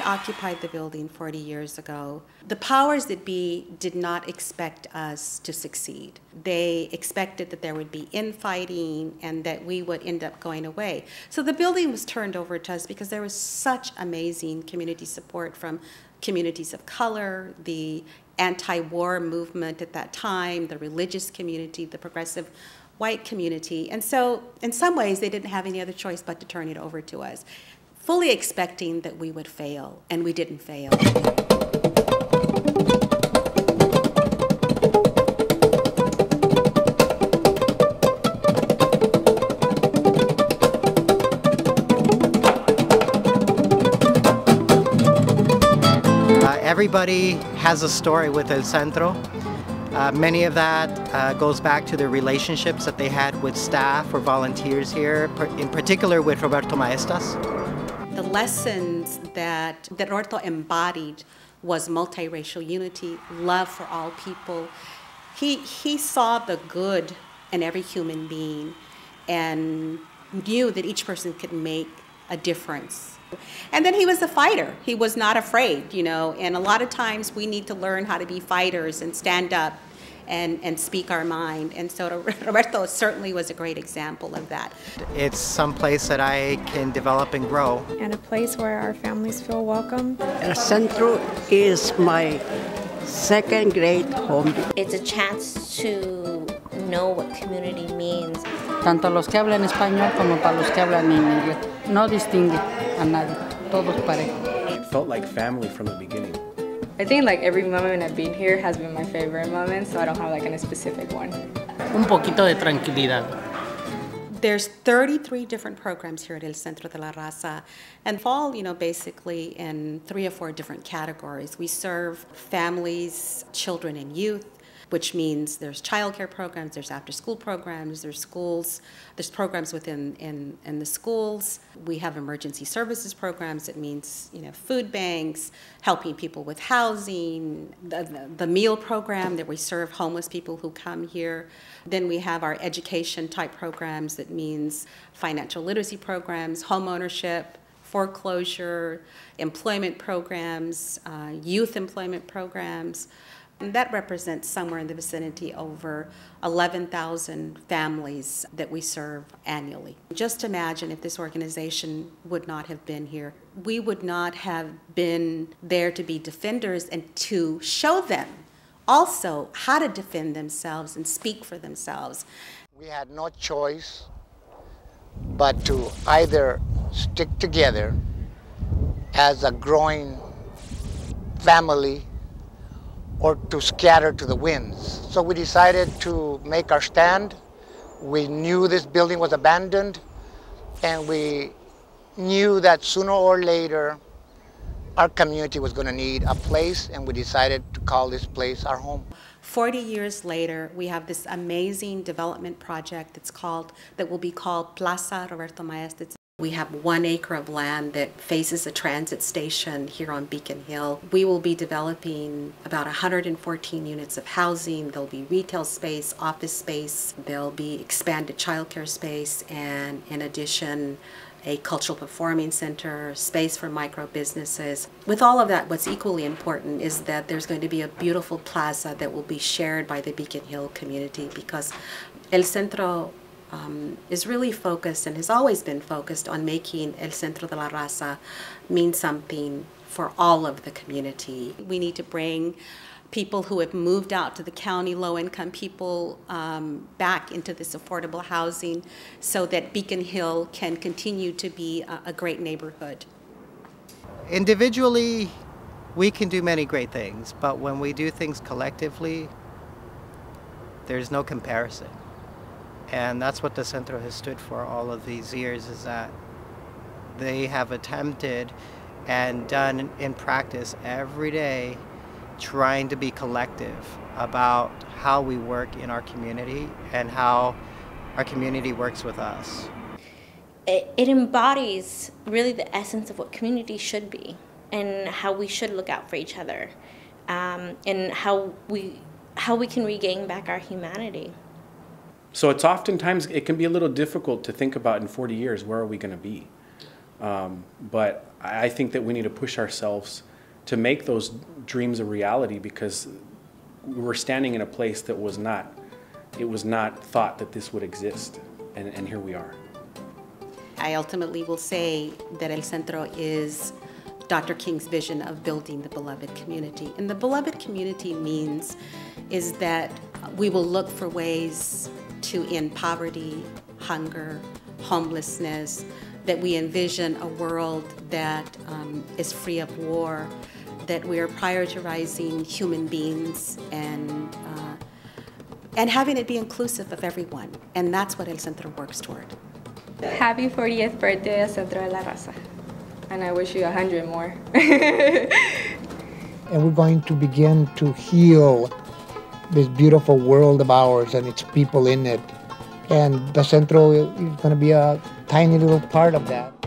occupied the building 40 years ago, the powers that be did not expect us to succeed. They expected that there would be infighting and that we would end up going away. So the building was turned over to us because there was such amazing community support from communities of color, the anti-war movement at that time, the religious community, the progressive white community. And so in some ways they didn't have any other choice but to turn it over to us, fully expecting that we would fail, and we didn't fail. Everybody has a story with El Centro. Many of that goes back to the relationships that they had with staff or volunteers here, in particular with Roberto Maestas. The lessons that Roberto embodied was multiracial unity, love for all people. He saw the good in every human being and knew that each person could make a difference. And then he was a fighter. He was not afraid, you know, and a lot of times we need to learn how to be fighters and stand up and speak our mind. And so Roberto certainly was a great example of that. It's some place that I can develop and grow. And a place where our families feel welcome. El Centro is my second great home. It's a chance to know what community means. Tanto los que hablan español como para los que hablan en inglés. No distingue a nadie, todos parejos. It felt like family from the beginning. I think like every moment I've been here has been my favorite moment, so I don't have like a specific one. Un poquito de tranquilidad. There's 33 different programs here at El Centro de la Raza and fall, you know, basically in 3 or 4 different categories. We serve families, children, and youth, which means there's childcare programs, there's after-school programs, there's schools, there's programs within in the schools. We have emergency services programs. It means, you know, food banks, helping people with housing, the meal program that we serve homeless people who come here. Then we have our education type programs. That means financial literacy programs, home ownership, foreclosure, employment programs, youth employment programs. And that represents somewhere in the vicinity over 11,000 families that we serve annually. Just imagine if this organization would not have been here. We would not have been there to be defenders and to show them also how to defend themselves and speak for themselves. We had no choice but to either stick together as a growing family or to scatter to the winds. So we decided to make our stand. We knew this building was abandoned, and we knew that sooner or later our community was going to need a place, and we decided to call this place our home. 40 years later, we have this amazing development project that will be called Plaza Roberto Maestas. We have 1 acre of land that faces a transit station here on Beacon Hill. We will be developing about 114 units of housing. There'll be retail space, office space, there'll be expanded childcare space, and in addition, a cultural performing center, space for micro businesses. With all of that, what's equally important is that there's going to be a beautiful plaza that will be shared by the Beacon Hill community, because El Centro is really focused and has always been focused on making El Centro de la Raza mean something for all of the community. We need to bring people who have moved out to the county, low-income people, back into this affordable housing so that Beacon Hill can continue to be a great neighborhood. Individually, we can do many great things, but when we do things collectively, there's no comparison. And that's what the Centro has stood for all of these years, is that they have attempted and done in practice every day trying to be collective about how we work in our community and how our community works with us. It embodies really the essence of what community should be and how we should look out for each other, and how we can regain back our humanity. So it's oftentimes, it can be a little difficult to think about in 40 years, where are we going to be? But I think that we need to push ourselves to make those dreams a reality, because we're standing in a place that was not thought that this would exist, and here we are. I ultimately will say that El Centro is Dr. King's vision of building the beloved community. And the beloved community is that we will look for ways to end poverty, hunger, homelessness, that we envision a world that is free of war, that we are prioritizing human beings and having it be inclusive of everyone. And that's what El Centro works toward. Happy 40th birthday, El Centro de la Raza. And I wish you 100 more. And we're going to begin to heal this beautiful world of ours and its people in it. And the Centro is going to be a tiny little part of that.